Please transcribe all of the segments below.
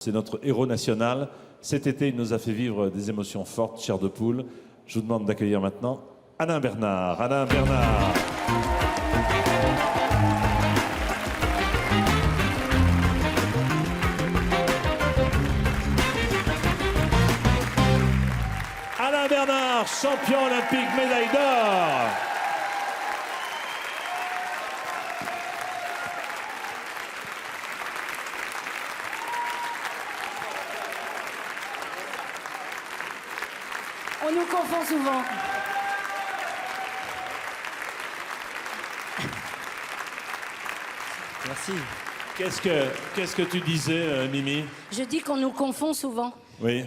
C'est notre héros national. Cet été, il nous a fait vivre des émotions fortes, chair de poule. Je vous demande d'accueillir maintenant Alain Bernard. Alain Bernard. Alain Bernard, champion olympique, médaille d'or. On nous confond souvent. Merci. Qu'est-ce que tu disais, Mimi? Je dis qu'on nous confond souvent. Oui.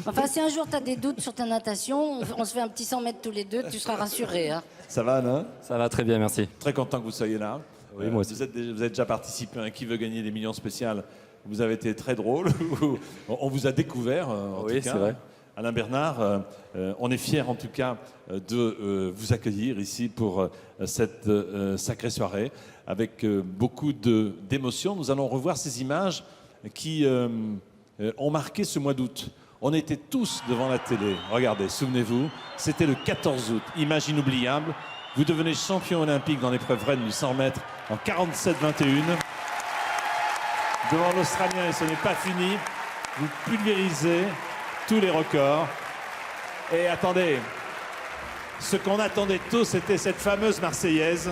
Enfin, si un jour tu as des doutes sur ta natation, on se fait un petit 100 mètres tous les deux, tu seras rassuré. Hein. Ça va, Alain? Ça va très bien, merci. Très content que vous soyez là. Oui, moi aussi. Vous avez déjà participé à Qui veut gagner des millions spéciales. Vous avez été très drôle. On vous a découvert, en Oui, tout cas. c'est vrai. Alain Bernard, on est fiers en tout cas de vous accueillir ici pour cette sacrée soirée avec beaucoup d'émotions. Nous allons revoir ces images qui ont marqué ce mois d'août. On était tous devant la télé. Regardez, souvenez-vous, c'était le 14 août, image inoubliable. Vous devenez champion olympique dans l'épreuve reine du 100 mètres en 47-21. Devant l'Australien, et ce n'est pas fini, vous pulvérisez tous les records. Et attendez, ce qu'on attendait tous, c'était cette fameuse Marseillaise.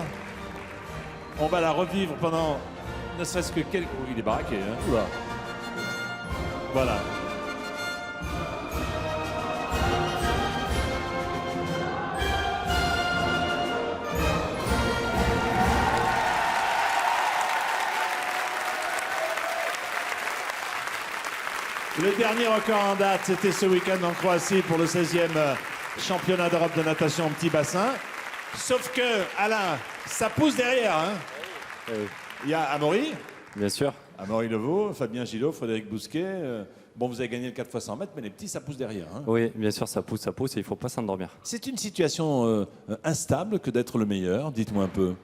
On va la revivre pendant ne serait-ce que quelques... Oh, il est baraqué, hein. Oula. Voilà. Le dernier record en date, c'était ce week-end en Croatie pour le 16e championnat d'Europe de natation en petit bassin. Sauf que, Alain, ça pousse derrière. Hein. Oui. Il y a Amaury. Bien sûr. Amaury Levaux, Fabien Gillot, Frédéric Bousquet. Bon, vous avez gagné le 4 x 100 mètres, mais les petits, ça pousse derrière. Hein. Oui, bien sûr, ça pousse et il ne faut pas s'endormir. C'est une situation instable que d'être le meilleur, dites-moi un peu.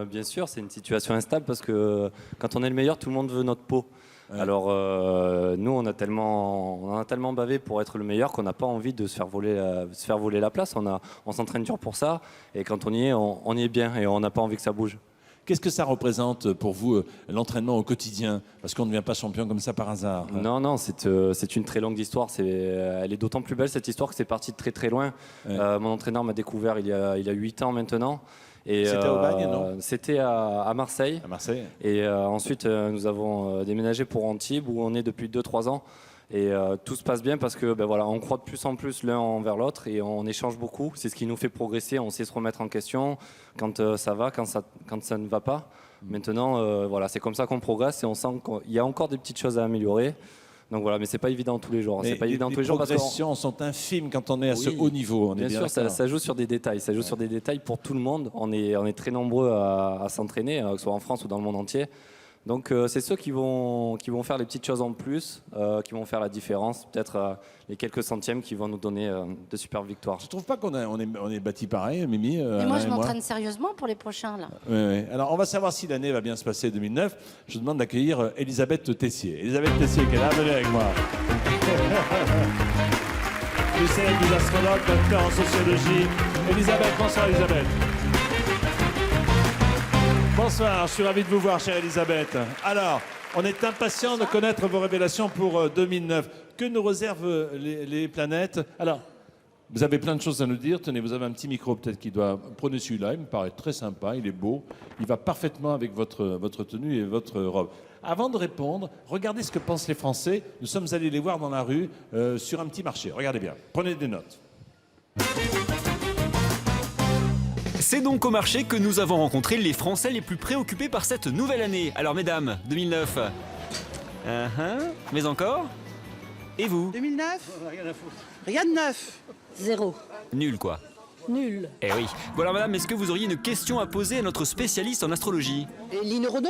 Bien sûr, c'est une situation instable parce que quand on est le meilleur, tout le monde veut notre peau. Ouais. Alors, nous, on en a tellement bavé pour être le meilleur qu'on n'a pas envie de se faire voler la place. On s'entraîne dur pour ça et quand on y est bien et on n'a pas envie que ça bouge. Qu'est-ce que ça représente pour vous, l'entraînement au quotidien? Parce qu'on ne devient pas champion comme ça par hasard. Hein. Non, c'est une très longue histoire. Elle est d'autant plus belle, cette histoire, que c'est parti de très très loin. Ouais. Mon entraîneur m'a découvert il y a 8 ans maintenant. C'était au Bagne, non? C'était à Marseille. À Marseille. Et ensuite, nous avons déménagé pour Antibes, où on est depuis 2-3 ans. Et tout se passe bien parce que voilà, on croit de plus en plus l'un envers l'autre et on échange beaucoup. C'est ce qui nous fait progresser. On sait se remettre en question quand ça va, quand ça ne va pas. Maintenant, voilà, c'est comme ça qu'on progresse et on sent qu'il y a encore des petites choses à améliorer. Donc voilà, mais c'est pas évident tous les jours. C'est pas évident tous les jours parce que les progressions sont infimes quand on est à ce haut niveau. Bien sûr, ça joue sur des détails. Ça joue sur des détails pour tout le monde. On est très nombreux à s'entraîner, que ce soit en France ou dans le monde entier. Donc c'est ceux qui vont faire les petites choses en plus, qui vont faire la différence, peut-être les quelques centièmes qui vont nous donner de super victoires. Je trouve pas qu'on est bâti pareil, Mimi. Et moi, je m'entraîne sérieusement pour les prochains là. Oui. Alors on va savoir si l'année va bien se passer 2009. Je vous demande d'accueillir Elisabeth Tessier. Elisabeth Tessier qui est là, venez avec moi. Du célèbre des astrologues, docteur en sociologie. Elisabeth, bonsoir Elisabeth. Bonsoir, je suis ravi de vous voir, chère Elisabeth. Alors, on est impatient de connaître vos révélations pour 2009. Que nous réservent les planètes? Alors, vous avez plein de choses à nous dire. Tenez, vous avez un petit micro peut-être qui doit... Prenez celui-là, il me paraît très sympa, il est beau. Il va parfaitement avec votre tenue et votre robe. Avant de répondre, regardez ce que pensent les Français. Nous sommes allés les voir dans la rue, sur un petit marché. Regardez bien, prenez des notes. C'est donc au marché que nous avons rencontré les Français les plus préoccupés par cette nouvelle année. Alors mesdames, 2009. Mais encore? Et vous? 2009? Rien à foutre. Rien de neuf. Zéro. Nul quoi. Nul. Eh oui. Bon alors madame, est-ce que vous auriez une question à poser à notre spécialiste en astrologie? Lino Renaud?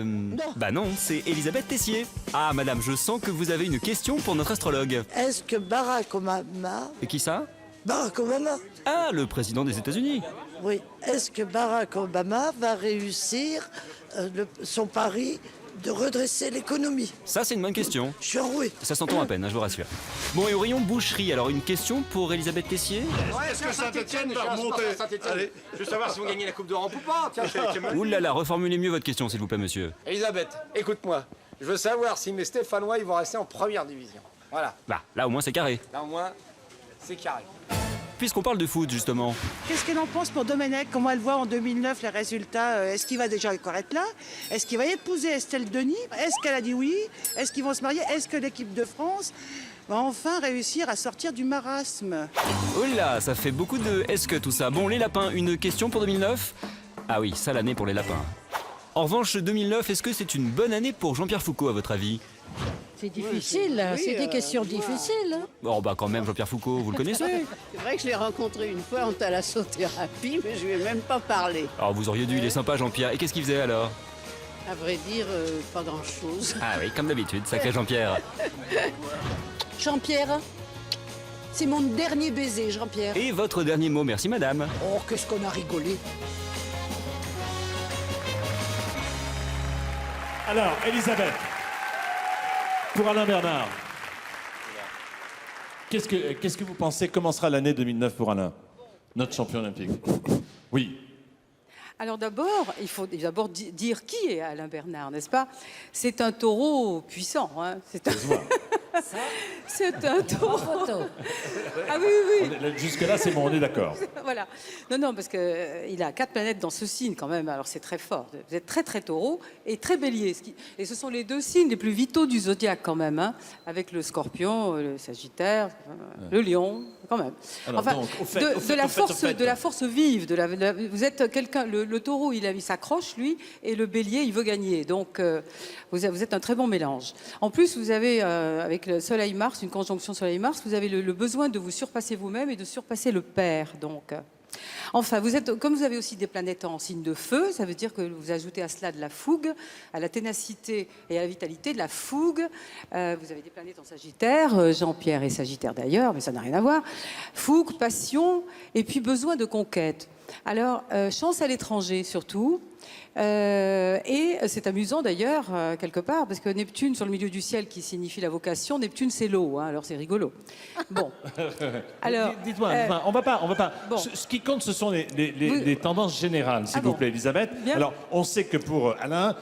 Non. Bah non, c'est Elisabeth Tessier. Ah madame, je sens que vous avez une question pour notre astrologue. Est-ce que Barack Obama... Et qui ça? Barack Obama. Ah, le président des États-Unis. Oui. Est-ce que Barack Obama va réussir son pari De redresser l'économie. Ça, c'est une bonne question. Je suis enroué. Ça s'entend à peine, hein, je vous rassure. Bon, et au rayon boucherie, alors une question pour Elisabeth Tessier. Est-ce que Saint-Etienne va remonter? Allez, je veux savoir si vous gagnez la Coupe d'Europe ou pas. Tiens, Ouh là là, reformulez mieux votre question, s'il vous plaît, monsieur. Elisabeth, écoute-moi. Je veux savoir si mes Stéphanois ils vont rester en première division. Voilà. Bah, là, au moins, c'est carré. Là au moins, c'est carré. Puisqu'on parle de foot, justement. Qu'est-ce qu'elle en pense pour Domenech? Comment elle voit en 2009 les résultats? Est-ce qu'il va déjà encore être là? Est-ce qu'il va épouser Estelle Denis? Est-ce qu'elle a dit oui? Est-ce qu'ils vont se marier? Est-ce que l'équipe de France va enfin réussir à sortir du marasme? Oh là, ça fait beaucoup de est-ce que tout ça. Bon, les lapins, une question pour 2009? Ah oui, ça l'année pour les lapins. En revanche, 2009, est-ce que c'est une bonne année pour Jean-Pierre Foucault, à votre avis? C'est difficile, c'est des questions difficiles. Oh bah quand même, Jean-Pierre Foucault, vous le connaissez? C'est vrai que je l'ai rencontré une fois en thalassothérapie, mais je lui ai même pas parlé. Alors vous auriez dû, il est sympa Jean-Pierre. Et qu'est-ce qu'il faisait alors? À vrai dire, pas grand-chose. Ah oui, comme d'habitude, sacré Jean-Pierre. Jean-Pierre, c'est mon dernier baiser, Jean-Pierre. Et votre dernier mot, merci madame. Oh, qu'est-ce qu'on a rigolé. Alors, Elisabeth, pour Alain Bernard, qu'est-ce que vous pensez, comment sera l'année 2009 pour Alain, notre champion olympique? Oui. Alors d'abord, il faut d'abord dire qui est Alain Bernard, n'est-ce pas? C'est un taureau puissant. Hein. C'est un taureau. Ah oui, oui, oui. Jusque-là, c'est bon, on est d'accord. Voilà. Non, parce qu'il a 4 planètes dans ce signe quand même, alors c'est très fort. Vous êtes très, très taureau et très bélier. Et ce sont les 2 signes les plus vitaux du zodiaque quand même, hein, avec le scorpion, le sagittaire, le lion, quand même. Alors, enfin, donc, de la force vive. Vous êtes quelqu'un, le taureau, il s'accroche, lui, et le bélier, il veut gagner. Donc, vous êtes un très bon mélange. En plus, vous avez, avec le Soleil-Mars, une conjonction Soleil-Mars, vous avez le besoin de vous surpasser vous-même et de surpasser le père. Donc, enfin, comme vous avez aussi des planètes en signe de feu, ça veut dire que vous ajoutez à cela de la fougue, à la ténacité et à la vitalité, de la fougue. Vous avez des planètes en Sagittaire, Jean-Pierre est Sagittaire d'ailleurs, mais ça n'a rien à voir. Fougue, passion, et puis besoin de conquête. Alors, chance à l'étranger surtout. Et c'est amusant d'ailleurs, quelque part, parce que Neptune, sur le milieu du ciel, qui signifie la vocation, Neptune, c'est l'eau, hein, alors c'est rigolo. Bon. Alors, dites-moi, on va pas. Bon. Ce qui compte, ce sont les tendances générales, s'il vous plaît, Elisabeth. Bien. Alors, on sait que pour Alain,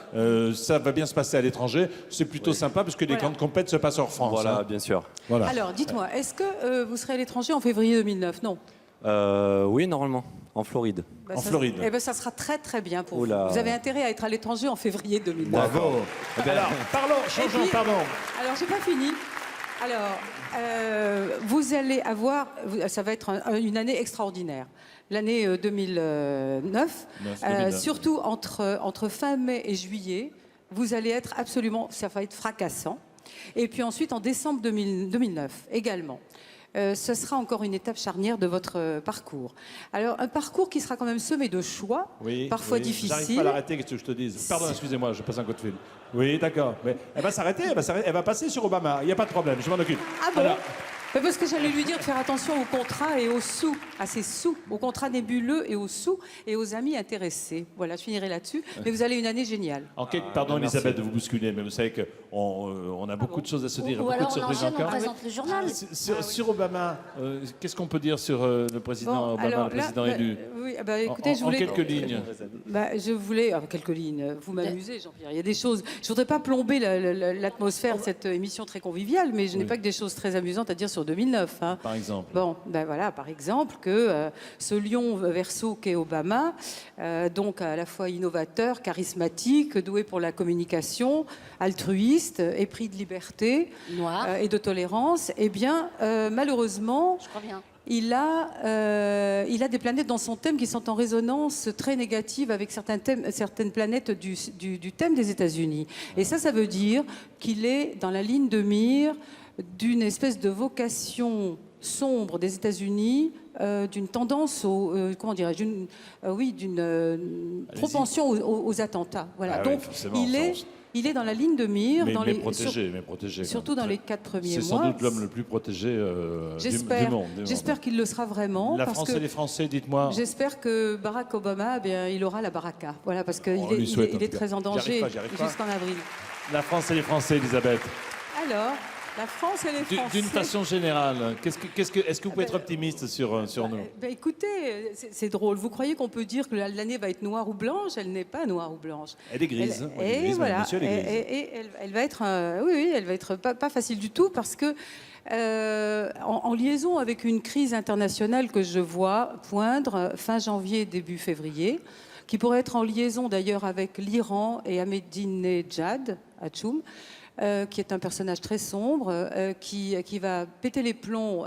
ça va bien se passer à l'étranger. C'est plutôt sympa, parce que les grandes compètes se passent hors France. Voilà, hein. bien sûr. Voilà. Alors, dites-moi, est-ce que vous serez à l'étranger en février 2009? Non. Oui, normalement, en Floride. En Floride. Eh bien, ça sera très très bien pour vous. Oula. Vous avez intérêt à être à l'étranger en février 2009. Bravo. Alors, changeons, pardon. Alors, j'ai pas fini. Alors, vous allez avoir, ça va être une année extraordinaire. L'année 2009, surtout entre fin mai et juillet, vous allez être absolument, ça va être fracassant. Et puis ensuite, en décembre 2009 également. Ce sera encore une étape charnière de votre parcours. Alors, un parcours qui sera quand même semé de choix, parfois difficiles. J'arrive pas à l'arrêter, qu'est-ce que je te dise? Pardon, excusez-moi, je passe un coup de fil. Oui, d'accord. Mais elle va s'arrêter, elle va passer sur Obama. Il n'y a pas de problème, je m'en occupe. Ah bon? Alors, Mais parce que j'allais lui dire de faire attention aux contrats et aux sous, à ses sous, aux contrats nébuleux et aux sous et aux amis intéressés. Voilà, je finirai là-dessus. Mais vous allez une année géniale. Pardon, Elisabeth, de vous bousculer, mais vous savez qu'on a beaucoup de choses à se dire, Ou beaucoup de alors on surprises enchaîne, on encore. présente le journal. Sur Obama, qu'est-ce qu'on peut dire sur le président Obama, le président élu? Oui, écoutez, je voulais... En quelques lignes. Je voulais... quelques lignes. Vous m'amusez, Jean-Pierre. Il y a des choses... Je ne voudrais pas plomber l'atmosphère de cette émission très conviviale, mais je n'ai pas que des choses très amusantes à dire sur 2009. Hein. Par exemple. Bon, voilà, par exemple, que ce lion verseau qu'est Obama, donc à la fois innovateur, charismatique, doué pour la communication, altruiste, épris de liberté et de tolérance, eh bien, malheureusement... Je crois bien. Il a des planètes dans son thème qui sont en résonance très négative avec certaines planètes du thème des États-Unis. Et ça veut dire qu'il est dans la ligne de mire d'une espèce de vocation sombre des États-Unis, d'une tendance comment dirais-je, d'une propension aux attentats. Voilà. Ah oui, donc il est il est dans la ligne de mire. Mais protégé, quand surtout même. dans les 4 premiers mois. C'est sans doute l'homme le plus protégé du monde. J'espère qu'il le sera vraiment. La parce France que et les Français, dites-moi. j'espère que Barack Obama, eh bien, il aura la baraka. Voilà, parce qu'il On lui souhaite, en est tout cas. très en danger J'y arrive pas. jusqu'en avril. La France et les Français, Elisabeth. Alors, la France et les Français. D'une façon générale, est-ce que vous pouvez être optimiste sur nous? Écoutez, c'est drôle. Vous croyez qu'on peut dire que l'année va être noire ou blanche? Elle n'est pas noire ou blanche. Elle est grise. Elle est Et grise, voilà. monsieur, elle est grise. Et elle va être, elle va être pas facile du tout parce que en liaison avec une crise internationale que je vois poindre fin janvier, début février, qui pourrait être en liaison d'ailleurs avec l'Iran et Ahmadinejad, qui est un personnage très sombre, qui va péter les plombs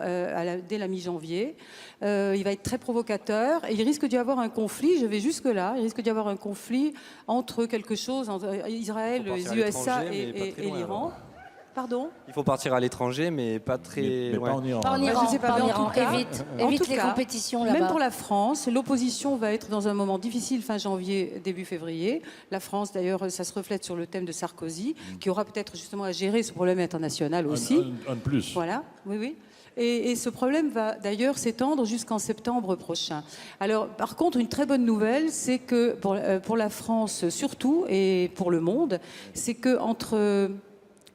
dès la mi-janvier. Il va être très provocateur et il risque d'y avoir un conflit, je vais jusque-là, il risque d'y avoir un conflit entre Israël, les USA et l'Iran. Pardon? Il faut partir à l'étranger, mais pas très Mais loin. pas en Iran. Pas en Ouais, Iran, je sais pas, pas en mais en Iran. tout cas- Évite en tout les cas, compétitions là-bas. Même pour la France, l'opposition va être dans un moment difficile fin janvier, début février. La France, d'ailleurs, ça se reflète sur le thème de Sarkozy, qui aura peut-être justement à gérer ce problème international aussi. Un de plus. Voilà, oui. Et ce problème va d'ailleurs s'étendre jusqu'en septembre prochain. Alors, par contre, une très bonne nouvelle, c'est que pour la France surtout, et pour le monde, c'est que entre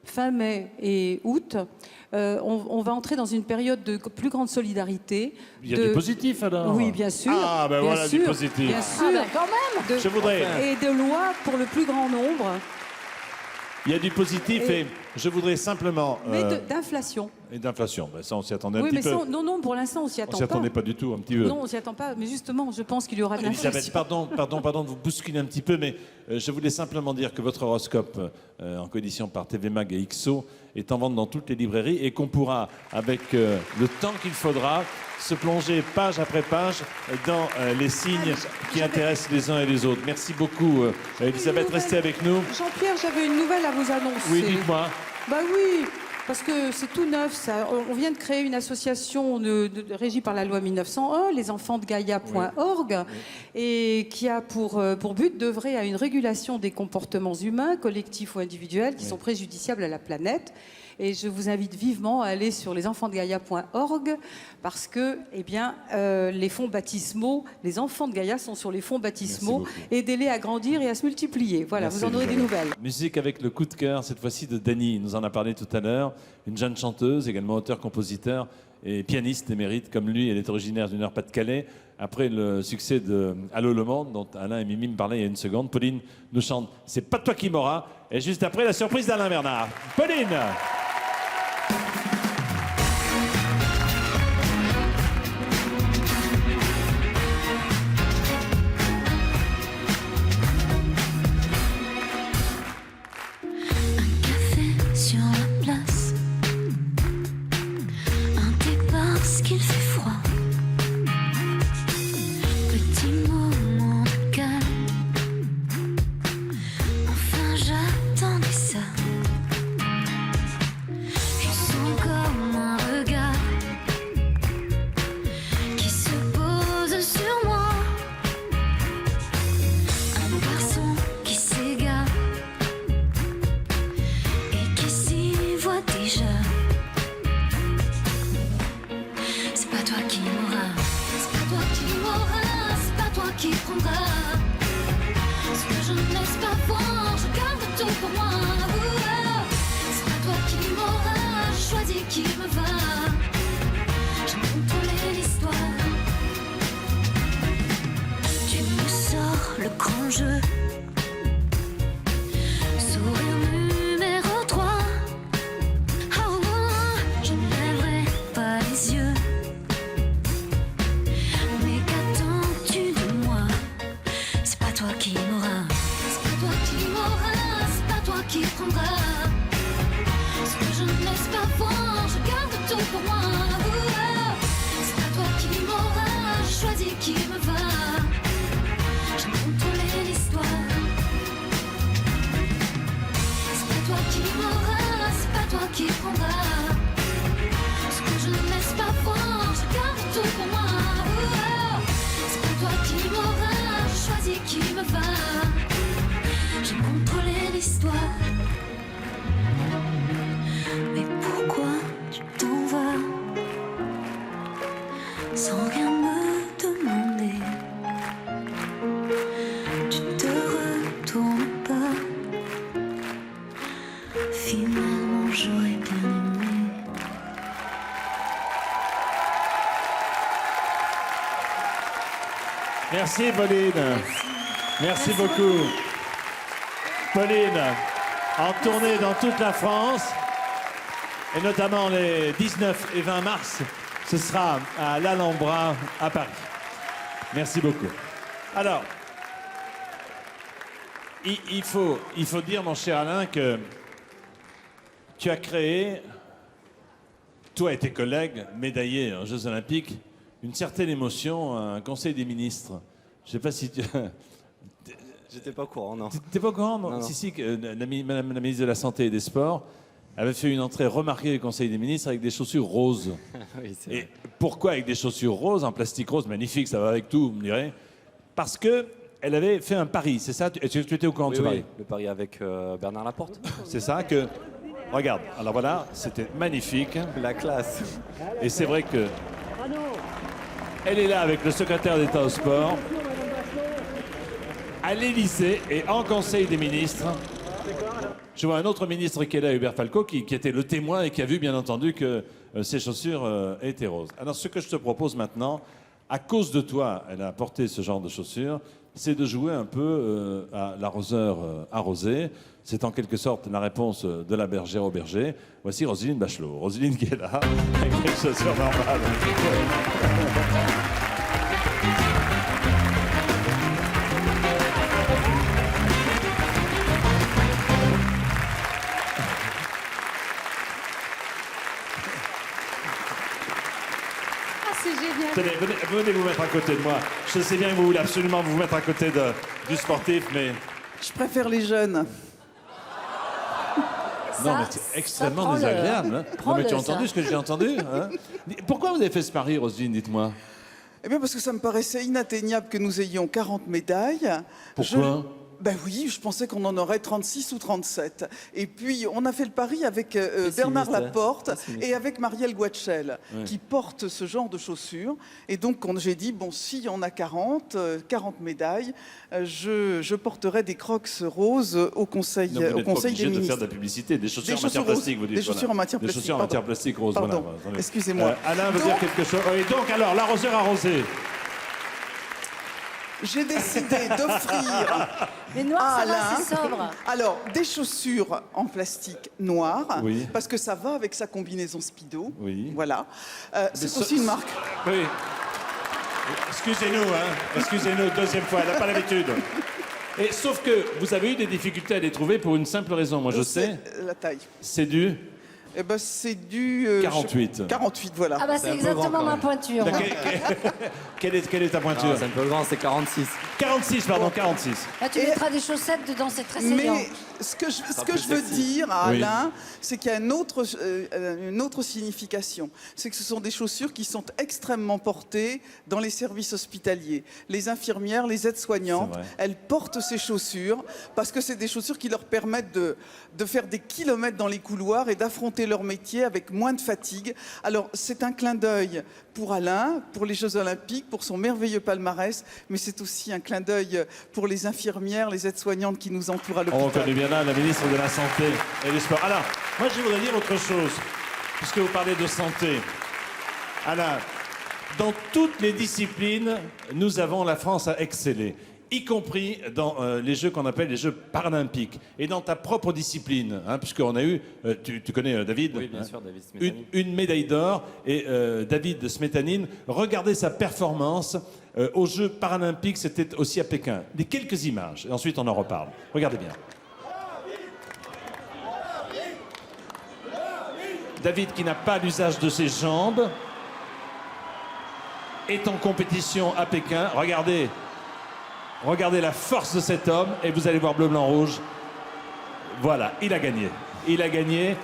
fin mai et août, on va entrer dans une période de plus grande solidarité. Il y a du positif alors. Oui, bien sûr. Ah, ben bien voilà sûr, du positif. Bien sûr. Ah, bah, quand même. Je voudrais. Et de lois pour le plus grand nombre, Il y a du positif et je voudrais simplement. mais d'inflation. Et d'inflation. Ben, ça, on s'y attendait un Oui, petit mais peu. ça, non, pour l'instant, on s'y On attend s'y attendait pas du tout, un petit peu. Non, on s'y attend pas. Mais justement, je pense qu'il y aura de Elisabeth, l'inflation. pardon de vous bousculer un petit peu, mais je voulais simplement dire que votre horoscope, en coédition par TV Mag et XO, est en vente dans toutes les librairies et qu'on pourra, avec le temps qu'il faudra, se plonger page après page dans les signes qui intéressent les uns et les autres. Merci beaucoup, Elisabeth. Restez avec nous. Jean-Pierre, j'avais une nouvelle à vous annoncer. Oui, dites-moi. Bah oui, parce que c'est tout neuf, ça. On vient de créer une association régie par la loi 1901, les enfants de Gaïa.org, et qui a pour but d'œuvrer à une régulation des comportements humains, collectifs ou individuels, qui sont préjudiciables à la planète. Et je vous invite vivement à aller sur lesenfantsdegaia.org parce que, eh bien, les fonds baptismaux, les enfants de Gaïa sont sur les fonds baptismaux. Aidez-les à grandir et à se multiplier. Voilà, Merci, vous en aurez des Elisabeth. nouvelles. Musique avec le coup de cœur, cette fois-ci de Dany. Il nous en a parlé tout à l'heure. Une jeune chanteuse, également auteur-compositeur et pianiste émérite comme lui. Elle est originaire du Nord-Pas-de-Calais. Après le succès de Allô le monde, dont Alain et Mimi me parlaient il y a une seconde, Pauline nous chante C'est pas toi qui m'auras. Et juste après, la surprise d'Alain Bernard. Pauline! Sur la place, un thé parce qu'il fait froid. Petit moment de calme, enfin j'attendais ça. Je sens comme un regard qui se pose sur moi. Un garçon qui s'égare et qui s'y voit déjà. C'est pas toi qui m'auras, c'est pas toi qui m'auras, c'est pas toi qui prendras ce que je ne laisse pas voir, je garde tout pour moi. C'est pas toi qui m'auras, je choisis qui me va, j'ai contrôlé l'histoire. Tu me sors le grand jeu, sourire numéro 3. Oh, je ne lèverai pas les yeux. Mais qu'attends-tu de moi? C'est pas toi qui m'auras, c'est pas toi qui m'auras, c'est pas toi qui prendras ce que je ne laisse pas voir, je garde tout pour moi. C'est pas toi qui m'auras, je choisis qui me va, j'ai contrôlé l'histoire. C'est pas toi qui m'auras, c'est pas toi qui prendras ce que je ne laisse pas voir, je garde tout pour moi. C'est pas toi qui m'auras, je choisis qui me va, j'ai contrôlé l'histoire. Merci, Pauline. Merci beaucoup. Pauline, en tournée dans toute la France, et notamment les 19 et 20 mars, ce sera à l'Alhambra, à Paris. Merci beaucoup. Alors, il faut dire, mon cher Alain, que tu as créé, toi et tes collègues, médaillés aux Jeux Olympiques, une certaine émotion à un Conseil des ministres. Je ne sais pas si tu... J'étais pas au courant, non. T'es pas au courant, non? Non, non. Si, que Madame la ministre de la Santé et des Sports avait fait une entrée remarquée au Conseil des ministres avec des chaussures roses. Oui, c'est Et vrai. pourquoi avec des chaussures roses, en plastique rose, magnifique, ça va avec tout, vous me direz? Parce que elle avait fait un pari, c'est ça? Tu étais au courant de Oui, ce oui, pari? le pari avec Bernard Laporte. C'est ça que... Regarde, alors voilà, c'était magnifique. La classe. Et c'est vrai que... Elle est là avec le secrétaire d'État au sport, à l'Élysée et en Conseil des ministres. Je vois un autre ministre qui est là, Hubert Falco, qui était le témoin et qui a vu, bien entendu, que ses chaussures étaient roses. Alors, ce que je te propose maintenant, à cause de toi, elle a porté ce genre de chaussures, c'est de jouer un peu à l'arroseur arrosé. C'est en quelque sorte la réponse de la bergère au berger. Voici Roselyne Bachelot. Roselyne qui est là, avec des chaussures normales. Ah, c'est génial. Tenez, venez vous mettre à côté de moi. Je sais bien que vous voulez absolument vous mettre à côté du sportif, mais... Je préfère les jeunes. Non, mais c'est extrêmement désagréable. Hein. Non, mais tu as entendu ce que j'ai entendu, hein? Pourquoi vous avez fait ce pari, Roselyne, dites-moi? Eh bien, parce que ça me paraissait inatteignable que nous ayons 40 médailles. Pourquoi? Ben oui, je pensais qu'on en aurait 36 ou 37. Et puis, on a fait le pari avec Bernard Laporte et avec Marielle Guatchel, qui porte ce genre de chaussures. Et donc, j'ai dit, bon, si on a 40 médailles, je porterai des Crocs roses au Conseil, Non, vous n'êtes au pas conseil obligé des de ministres. faire de la publicité. Des chaussures en Des matière chaussures plastique, vous dites. des chaussures en matière Des plastique, chaussures en pardon. matière plastique rose, Pardon, voilà. Attendez. excusez-moi. Alain veut dire quelque chose. Et donc, alors, l'arroseur arrosé. J'ai décidé d'offrir Mais noir, à ça va, Alain, c'est sobre. alors, des chaussures en plastique noir, Oui. parce que ça va avec sa combinaison Speedo. Oui. Voilà. C'est ça- aussi une marque. Oui. Excusez-nous, hein. Excusez-nous, deuxième fois, elle n'a pas l'habitude. Et sauf que vous avez eu des difficultés à les trouver pour une simple raison. Moi, je sais, C'est la taille. c'est du... Eh ben, c'est du... 48. 48, voilà. Ah bah C'est c'est un peu grand, exactement quand ma même. pointure. Quelle est ta pointure? Ah, c'est un peu grand, c'est 46. 46, pardon, 46. Là, tu Et- mettras des chaussettes dedans, c'est très saillant. Mais ce que plus je veux sexy. dire à Oui. Alain, c'est qu'il y a une autre signification. C'est que ce sont des chaussures qui sont extrêmement portées dans les services hospitaliers. Les infirmières, les aides-soignantes, C'est vrai. elles portent ces chaussures parce que c'est des chaussures qui leur permettent de faire des kilomètres dans les couloirs et d'affronter leur métier avec moins de fatigue. Alors, c'est un clin d'œil pour Alain, pour les Jeux Olympiques, pour son merveilleux palmarès, mais c'est aussi un clin d'œil pour les infirmières, les aides-soignantes qui nous entourent à On l'hôpital. reconnaît bien là la ministre de la Santé et du Sport. Alors, moi, je voudrais dire autre chose, puisque vous parlez de santé. Alain, dans toutes les disciplines, nous avons la France à exceller, y compris dans les Jeux qu'on appelle les Jeux paralympiques. Et dans ta propre discipline, hein, puisqu'on a eu, tu connais David, Oui, bien hein, sûr, David Smetany. une médaille d'or, et David Smetanine, regardez sa performance aux Jeux paralympiques, c'était aussi à Pékin. Des quelques images, et ensuite on en reparle. Regardez bien. David, qui n'a pas l'usage de ses jambes, est en compétition à Pékin. Regardez la force de cet homme, et vous allez voir bleu, blanc, rouge. Voilà, il a gagné. Il a gagné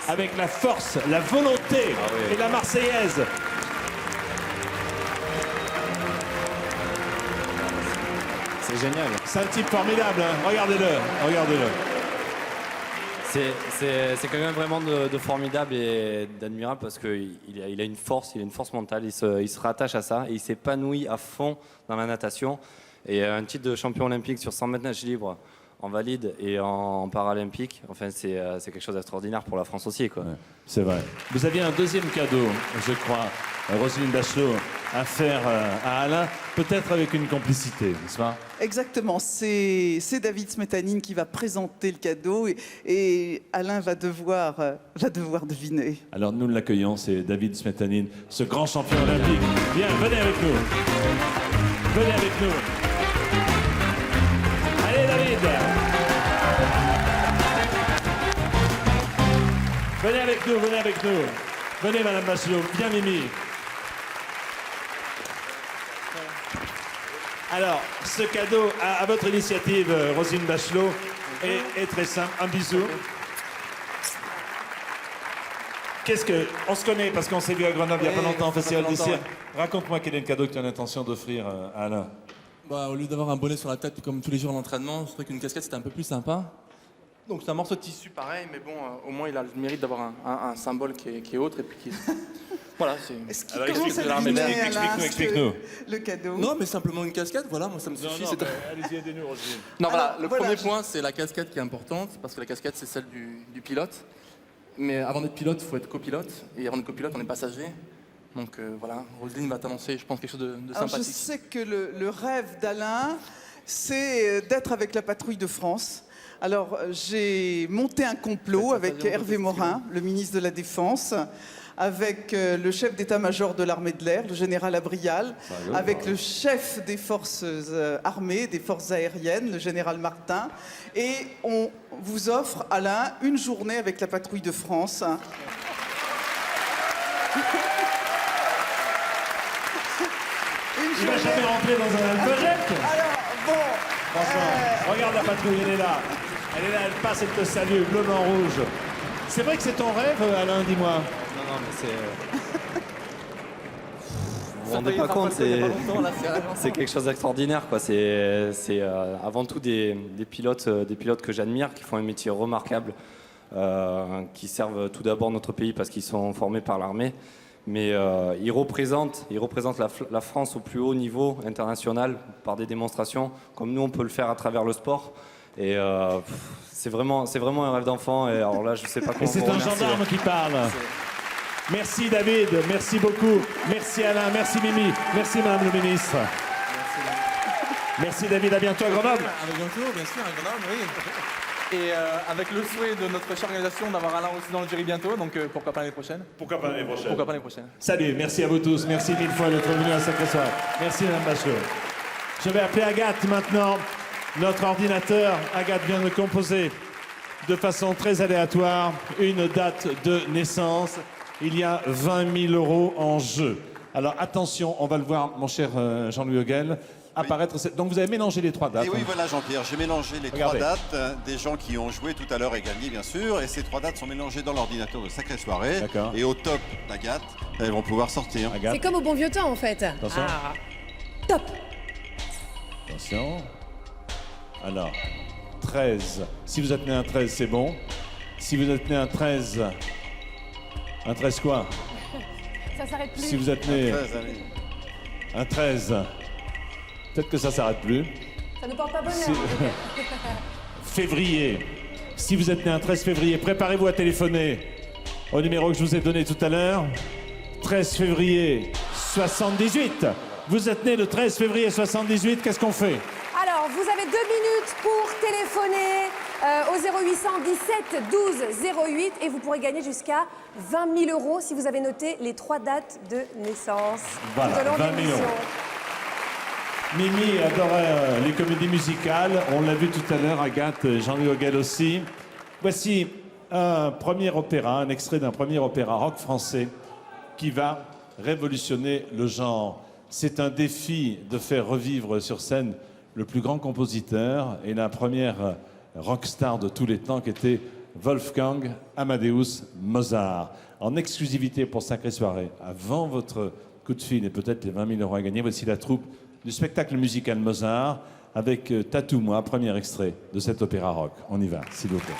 avec la force, la volonté et la Marseillaise. C'est génial. C'est un type formidable, hein. Regardez-le, regardez-le. C'est quand même vraiment de formidable et d'admirable parce qu'il a une force mentale, il se rattache à ça et il s'épanouit à fond dans la natation. Et un titre de champion olympique sur 100 mètres nage libre en valide et en paralympique, enfin c'est quelque chose d'extraordinaire pour la France aussi, quoi. Ouais, c'est vrai. Vous aviez un deuxième cadeau, je crois, Roselyne Bachelot. à faire à Alain, peut-être avec une complicité, n'est-ce pas? Exactement, c'est David Smetanine qui va présenter le cadeau et Alain va devoir deviner. Alors nous l'accueillons, c'est David Smetanine, ce grand champion olympique. Bien, venez avec nous. Venez avec nous. Allez David. Venez avec nous, venez avec nous. Venez Madame Bachelot, bien Mimi. Alors, ce cadeau à votre initiative, Roselyne Bachelot, est très simple. Un bisou. Qu'est-ce que... On se connaît parce qu'on s'est vu à Grenoble il n'y a pas longtemps au Festival du Cirque. Raconte-moi quel est le cadeau que tu as l'intention d'offrir à Alain. Bah, au lieu d'avoir un bonnet sur la tête comme tous les jours à l'entraînement, je trouvais qu'une casquette c'était un peu plus sympa. Donc c'est un morceau de tissu pareil, mais bon, au moins il a le mérite d'avoir un symbole qui est autre et puis qui... Voilà, c'est... Est-ce qu'il Alors, commence à explique-nous, deviner, Alain, explique-nous. Le cadeau. Non, mais simplement une casquette, voilà, moi ça me suffit. Allez-y, aidez-nous, Roselyne. Non, voilà, Alors, le voilà, premier point, c'est la casquette qui est importante, parce que la casquette, c'est celle du pilote. Mais avant d'être pilote, il faut être copilote, et avant d'être copilote, on est passager. Donc voilà, Roselyne va t'annoncer, je pense, quelque chose de Alors, sympathique. je sais que le rêve d'Alain, c'est d'être avec la patrouille de France. Alors, j'ai monté un complot avec Hervé Morin, le ministre de la Défense, avec le chef d'état-major de l'armée de l'air, le général Abrial, avec le chef des forces armées, des forces aériennes, le général Martin. Et on vous offre, Alain, une journée avec la patrouille de France. Il va jamais rentrer dans un project. Alors, bon... Franchement, regarde la patrouille, elle est là. Elle est là, elle passe, elle te salue, bleu, blanc, rouge. C'est vrai que c'est ton rêve, Alain, dis-moi. Non, mais c'est... Vous vous rendez pas compte, c'est quelque chose d'extraordinaire, quoi. C'est avant tout des pilotes que j'admire, qui font un métier remarquable, qui servent tout d'abord notre pays parce qu'ils sont formés par l'armée. Mais ils représentent la France au plus haut niveau international par des démonstrations, comme nous on peut le faire à travers le sport. Et c'est vraiment un rêve d'enfant. Et alors là, je sais pas comment. Et c'est un gendarme qui parle. Merci David, merci beaucoup. Merci Alain, merci Mimi, merci Madame le ministre. Merci David, à bientôt à Grenoble. À bientôt, bien sûr, à Grenoble, oui. Et avec le souhait de notre chère organisation d'avoir Alain aussi dans le jury bientôt, donc pourquoi pas l'année prochaine. Pourquoi pas l'année prochaine. Pourquoi pas l'année prochaine. Salut, merci à vous tous, merci mille fois d'être venus à Sacré Soir. Merci Madame Bachelot. Je vais appeler Agathe maintenant. Notre ordinateur, Agathe vient de composer de façon très aléatoire une date de naissance. Il y a 20 000 € en jeu. Alors attention, on va le voir, mon cher Jean-Louis Hoguel, apparaître. Oui. Donc vous avez mélangé les trois dates. Et oui, voilà Jean-Pierre, j'ai mélangé les trois dates des gens qui ont joué tout à l'heure et gagné, bien sûr. Et ces trois dates sont mélangées dans l'ordinateur de Sacrée Soirée. Et au top d'Agathe, elles vont pouvoir sortir. C'est comme au bon vieux temps, en fait. Attention. Top. Attention. Alors, 13. Si vous êtes né un 13, c'est bon. Si vous êtes né un 13... Un 13 quoi? Ça s'arrête plus. Si vous êtes né un 13, peut-être que ça s'arrête plus. Ça ne porte pas bonheur. Février. Si vous êtes né un 13 février, préparez-vous à téléphoner au numéro que je vous ai donné tout à l'heure. 13 février 78. Vous êtes né le 13 février 78, qu'est-ce qu'on fait? Alors, vous avez 2 minutes pour téléphoner au 0800 17 12 08 et vous pourrez gagner jusqu'à 20 000 € si vous avez noté les 3 dates de naissance. Voilà, 20 000 €. Mimi adorait les comédies musicales. On l'a vu tout à l'heure, Agathe, Jean-Louis Hoguel aussi. Voici un premier opéra, un extrait d'un premier opéra rock français qui va révolutionner le genre. C'est un défi de faire revivre sur scène le plus grand compositeur et la première rockstar de tous les temps qui était Wolfgang Amadeus Mozart. En exclusivité pour Sacrée Soirée, avant votre coup de fil et peut-être les 20 000 € à gagner, voici la troupe du spectacle musical Mozart avec Tatoue-moi, premier extrait de cet opéra rock. On y va, s'il vous plaît.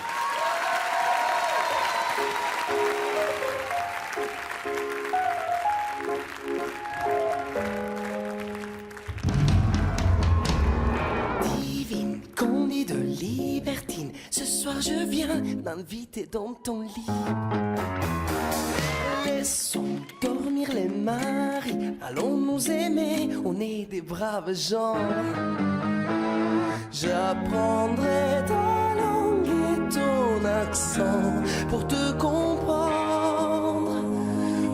De libertine, ce soir je viens m'inviter dans ton lit. Laissons dormir les maris, allons nous nous aimer, on est des braves gens. J'apprendrai ta langue et ton accent pour te comprendre.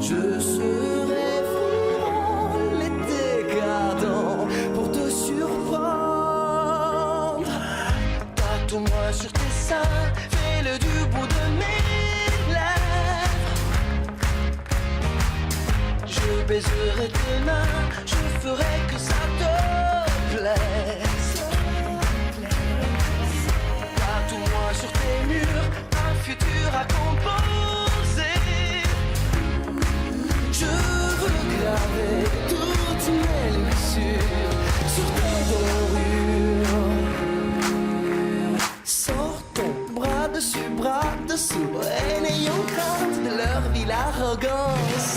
Je serai frivole et décadent pour te surprendre. Tatoue-moi sur tes seins, fais-le du bout de mes lèvres. Je baiserai tes mains, je ferai que ça te plaise. Tatoue-moi sur tes murs un futur à composer. Je veux graver toutes mes luxures sur tes dorures. Sors ton bras dessous et n'ayons crainte de leur ville arrogance.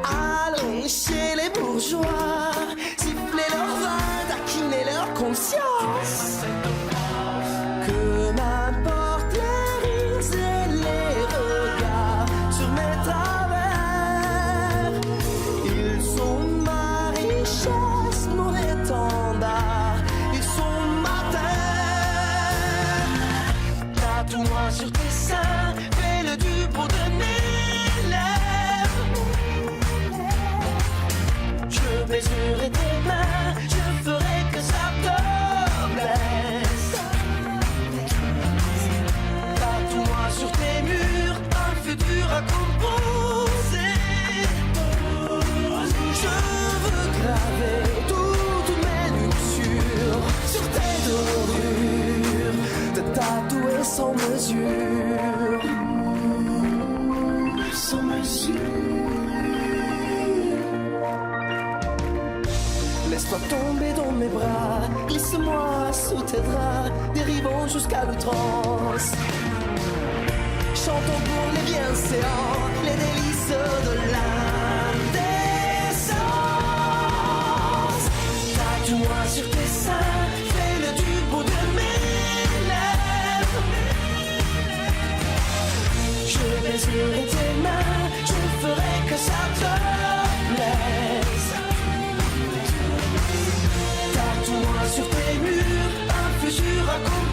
Allons chez les bourgeois, siffler leur vin, taquiner leur conscience. Que m'importe les rires et les regards sur mes travers. Ils sont ma richesse, mon étendard, ils sont ma terre. Tatoue-moi sur tes seins, fais-le du bout de mes lèvres. Je baiserai tes mains, je ferai que ça te blesse. Tatoue-moi sur tes murs un futur à composer. Je veux graver toutes mes luxures sur tes dorures, te tatouer sans mesure. Sans mesure. Laisse-toi tomber dans mes bras, glisse-moi sous tes draps, dérivons jusqu'à l'outrance. Chantons pour les bienséants, les délices de l'indécence. Tatoue-moi sur tes seins, fais-le du bout de mes lèvres. Je baiserai tes mains, je ferai que ça te plaise. Tatoue-moi sur tes murs un futur à comprendre.